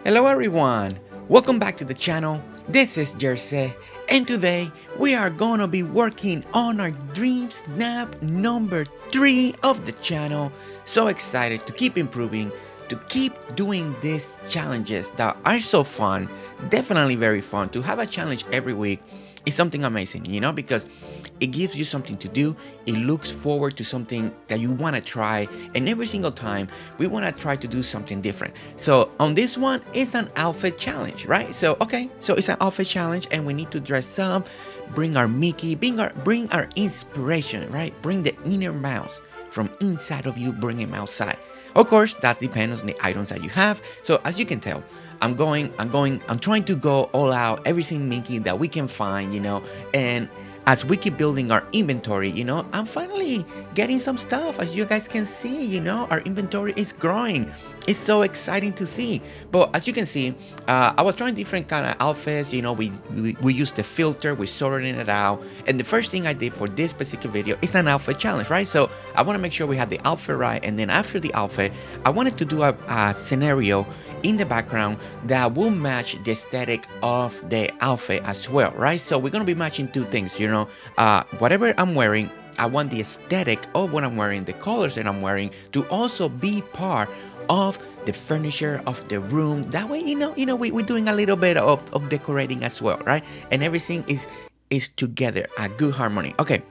Hello everyone, welcome back to the channel. This is Jersey, and today we are gonna be working on our DreamSanp number 3 of the channel. So excited to keep improving, to keep doing these challenges that are so fun, definitely very fun. To have a challenge every week is something amazing, because it gives you something to do. It looks forward to something that you want to try, and every single time we want to try to do something different. So on this one, it's an outfit challenge, right? So it's an outfit challenge, and we need to dress up, bring our Mickey, bring our inspiration, right? Bring the inner mouse from inside of you, bring him outside. Of course, that depends on the items that you have. So as you can tell, I'm trying to go all out, everything Mickey that we can find, and as we keep building our inventory, I'm finally getting some stuff. As you guys can see, our inventory is growing. It's so exciting to see. But as you can see, I was trying different kind of outfits. We used the filter, we sorted it out. And the first thing I did for this particular video is an outfit challenge, right? So I want to make sure we have the outfit right. And then after the outfit, I wanted to do a scenario in the background that will match the aesthetic of the outfit as well, right? So we're gonna be matching two things, whatever I'm wearing, I want the aesthetic of what I'm wearing, the colors that I'm wearing, to also be part of the furniture of the room. That way, we're doing a little bit of decorating as well, right? And everything is together, a good harmony. Okay.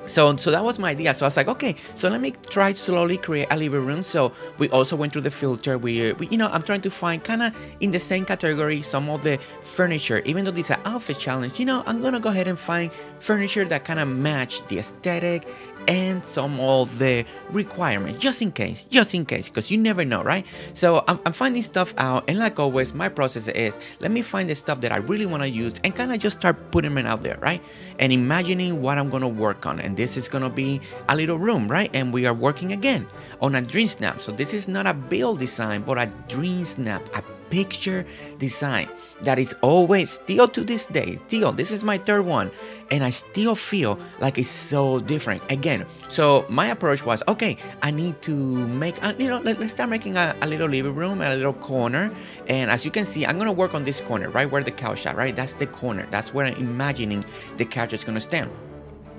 So that was my idea. So I was like, okay, so let me try slowly create a living room. So we also went through the filter. I'm trying to find kind of in the same category some of the furniture. Even though this is an outfit challenge, I'm gonna go ahead and find furniture that kind of match the aesthetic and some of the requirements, just in case, because you never know, right? So I'm finding stuff out, and like always, my process is, let me find the stuff that I really want to use and kind of just start putting it out there, right? And imagining what I'm gonna work on. And this is gonna be a little room, right? And we are working again on a DreamSanp. So this is not a build design, but a DreamSanp, a picture design that is always, still to this day, this is my third one, and I still feel like it's so different again. So my approach was, okay, I need to make let's start making a little living room, a little corner. And as you can see, I'm gonna work on this corner right where the couch at, right? That's the corner, that's where I'm imagining the character is gonna stand.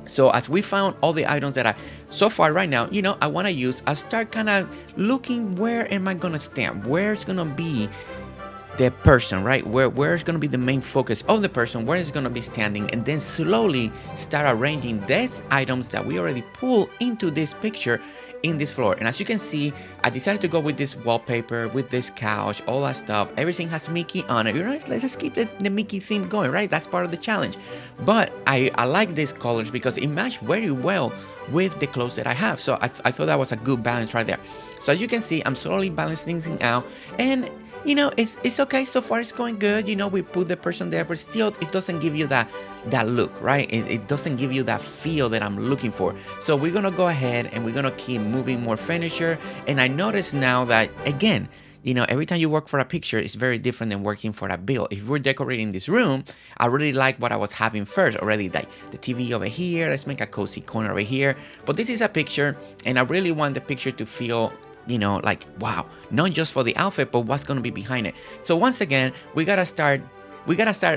So as we found all the items that so far right now, I want to use, I start kind of looking, where am I going to stand? Where's going to be the person, right? Where's going to be the main focus of the person? Where is going to be standing? And then slowly start arranging these items that we already pull into this picture in this floor. And as you can see, I decided to go with this wallpaper, with this couch, all that stuff. Everything has Mickey on it. Let's keep the Mickey theme going, right? That's part of the challenge. But I like these colors because it matched very well with the clothes that I have. So I thought that was a good balance right there. So as you can see, I'm slowly balancing things out, and it's okay. So far it's going good. We put the person there, but still it doesn't give you that look, right? It doesn't give you that feel that I'm looking for. So we're gonna go ahead and we're gonna keep moving more furniture. And I notice now that, again, every time you work for a picture, it's very different than working for a build. If we're decorating this room, I really like what I was having first already, like the TV over here. Let's make a cozy corner over here. But this is a picture, and I really want the picture to feel, like, wow, not just for the outfit, but what's going to be behind it. So once again, we gotta start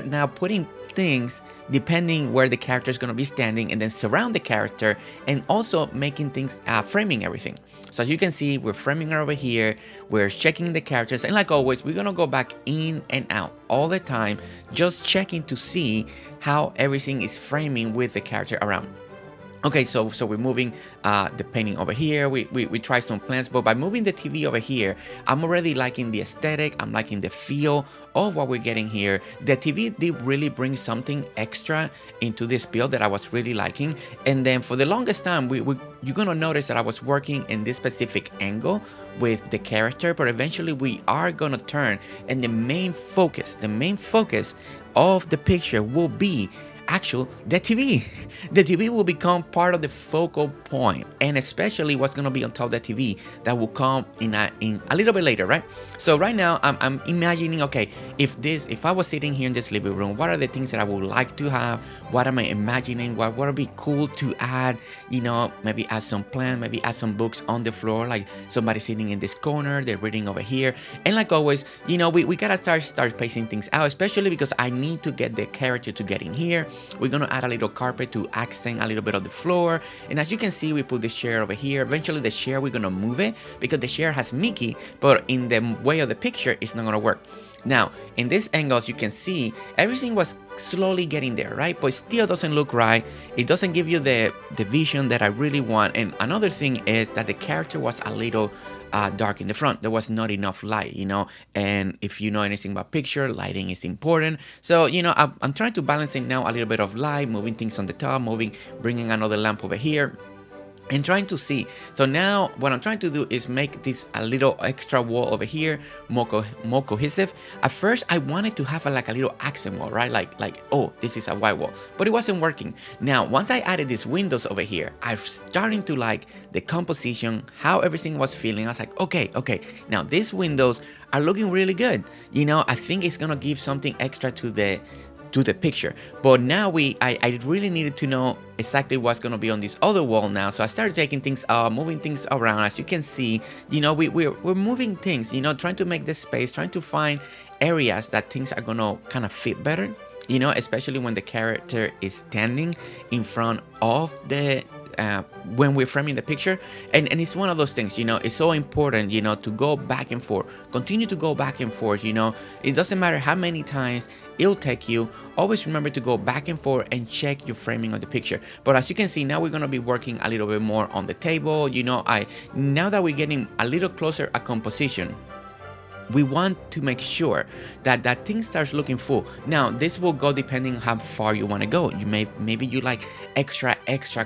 now putting things depending where the character is going to be standing, and then surround the character, and also making things, framing everything. So as you can see, we're framing it over here, we're checking the characters, and like always, we're gonna go back in and out all the time, just checking to see how everything is framing with the character around. Okay, so we're moving the painting over here. We try some plants, but by moving the TV over here, I'm already liking the aesthetic. I'm liking the feel of what we're getting here. The TV did really bring something extra into this build that I was really liking. And then for the longest time, you're gonna notice that I was working in this specific angle with the character, but eventually we are gonna turn, and the main focus of the picture will be actual the TV. The TV will become part of the focal point, and especially what's gonna be on top of the TV that will come in a little bit later, right? So right now I'm imagining, okay, if I was sitting here in this living room, what are the things that I would like to have? What am I imagining? What would be cool to add? Maybe add some plant, maybe add some books on the floor, like somebody sitting in this corner, they're reading over here. And like always, we gotta start pacing things out, especially because I need to get the character to get in here. We're gonna add a little carpet to accent a little bit of the floor. And as you can see, we put this chair over here. Eventually the chair, we're gonna move it because the chair has Mickey, but in the way of the picture, it's not gonna work. Now, in this angle, as you can see, everything was slowly getting there, right? But it still doesn't look right. It doesn't give you the vision that I really want. And another thing is that the character was a little dark in the front. There was not enough light, and if you know anything about picture, lighting is important. So, I'm trying to balance it now, a little bit of light, moving things on the top, bringing another lamp over here, and trying to see. So now what I'm trying to do is make this a little extra wall over here more cohesive. At first I wanted to have a little accent wall, right? Like, oh, this is a white wall, but it wasn't working. Now once I added these windows over here, I'm starting to like the composition, how everything was feeling. I was like, okay, now these windows are looking really good. I think it's gonna give something extra to the picture. But now I really needed to know exactly what's going to be on this other wall now. So I started taking things moving things around. As you can see, we're moving things, trying to make this space, trying to find areas that things are going to kind of fit better, especially when the character is standing in front of the when we're framing the picture. And it's one of those things, it's so important, to go back and forth, continue to go back and forth. It doesn't matter how many times it'll take you, always remember to go back and forth and check your framing of the picture. But as you can see, now we're going to be working a little bit more on the table. Now that we're getting a little closer a composition, we want to make sure that thing starts looking full. Now this will go depending how far you want to go. Maybe you like extra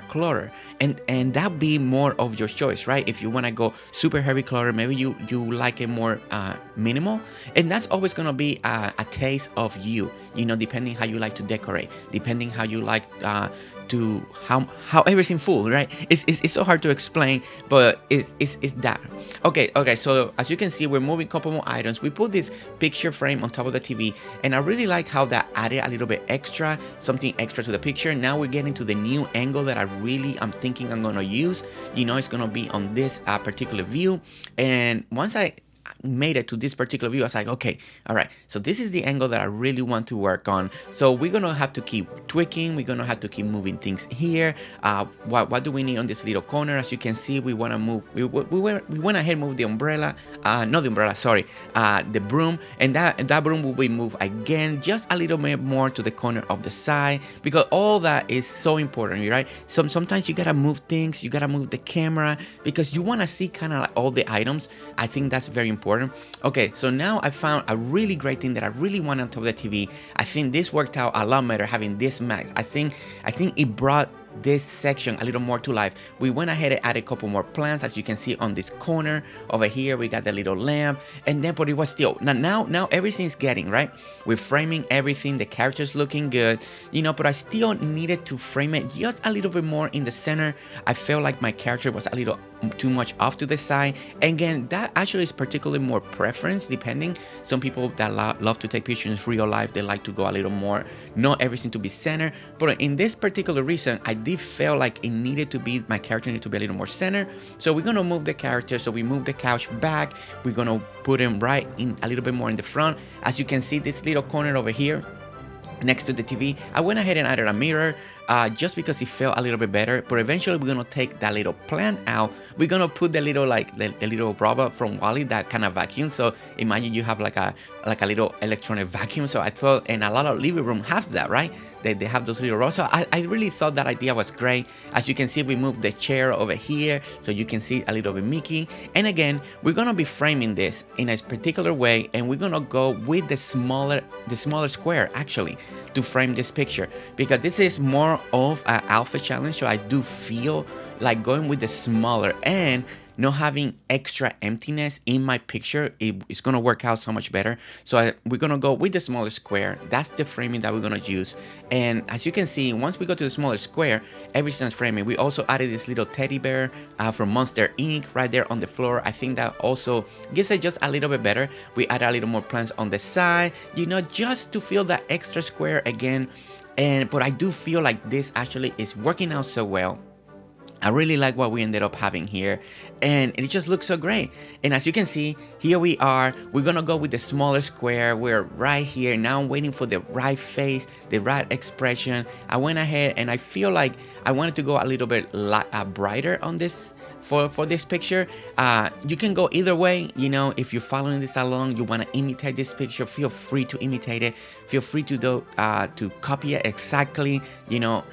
clutter, and that be more of your choice, right? If you want to go super heavy clutter, maybe you like it more minimal, and that's always going to be a taste of you, depending how you like to decorate, depending how you like to how everything full, right? It's so hard to explain, but it's that. Okay, so as you can see, we're moving a couple more items. We put this picture frame on top of the TV, and I really like how that added a little bit extra, something extra to the picture. Now we're getting to the new angle that I'm thinking I'm gonna use. It's gonna be on this particular view, and once I made it to this particular view, I was like, okay, all right, so this is the angle that I really want to work on. So we're gonna have to keep tweaking, we're gonna have to keep moving things here. What do we need on this little corner? As you can see, we want to move, we went ahead and moved the umbrella, not the umbrella, sorry, the broom, and that broom will be moved again just a little bit more to the corner of the side, because all that is so important, right? Sometimes you gotta move things, you gotta move the camera, because you want to see kind of like all the items. I think that's very important. Okay, so now I found a really great thing that I really want on top of the TV. I think this worked out a lot better having this max. I think it brought this section a little more to life. We went ahead and added a couple more plants. As you can see on this corner over here, we got the little lamp, and then but it was still now everything's getting right. We're framing everything, the character's looking good, but I still needed to frame it just a little bit more in the center. I felt like my character was a little too much off to the side. And again, that actually is particularly more preference depending. Some people that love to take pictures in real life, they like to go a little more, not everything to be center. But in this particular reason, I did feel like it needed to be, my character needed to be a little more center. So we're gonna move the character. So we move the couch back. We're gonna put him right in a little bit more in the front. As you can see, this little corner over here next to the TV, I went ahead and added a mirror just because it felt a little bit better. But eventually we're gonna take that little plant out. We're gonna put the little the little robot from Wall-E that kind of vacuum. So imagine you have like a little electronic vacuum. So I thought, and a lot of living room have that, right? They have those little robots. So I really thought that idea was great. As you can see, we moved the chair over here so you can see a little bit Mickey. And again, we're gonna be framing this in a particular way, and we're gonna go with the smaller square actually to frame this picture, because this is more of an alpha challenge. So I do feel like going with the smaller, and not having extra emptiness in my picture, it's gonna work out so much better. So we're gonna go with the smaller square. That's the framing that we're gonna use. And as you can see, once we go to the smaller square, everything's framing. We also added this little teddy bear from Monster Inc. right there on the floor. I think that also gives it just a little bit better. We add a little more plants on the side, you know, just to feel that extra square again. But I do feel like this actually is working out so well. I really like what we ended up having here, and it just looks so great. And as you can see, here we are. We're gonna go with the smaller square. We're right here. Now I'm waiting for the right face, the right expression. I went ahead and I feel like I wanted to go a little bit brighter on this for this picture. You can go either way, you know. If you're following this along, you want to imitate this picture, feel free to imitate it. Feel free to copy it exactly, you know.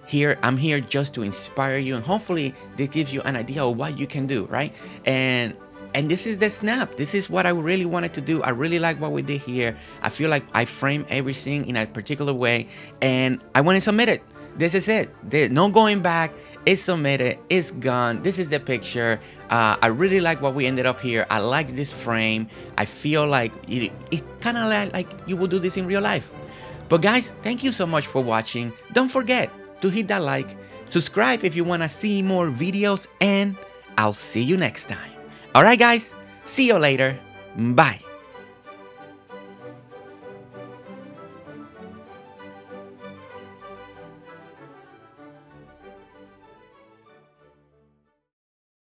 Here, I'm here just to inspire you, and hopefully this gives you an idea of what you can do, right? And this is the snap. This is what I really wanted to do. I really like what we did here. I feel like I frame everything in a particular way, and I want to submit it. This is it. There's no going back. It's submitted. It's gone. This is the picture. I really like what we ended up here. I like this frame. I feel like it kind of like you would do this in real life. But guys, thank you so much for watching. Don't forget to hit that like, subscribe if you want to see more videos, and I'll see you next time. Alright guys, see you later. Bye.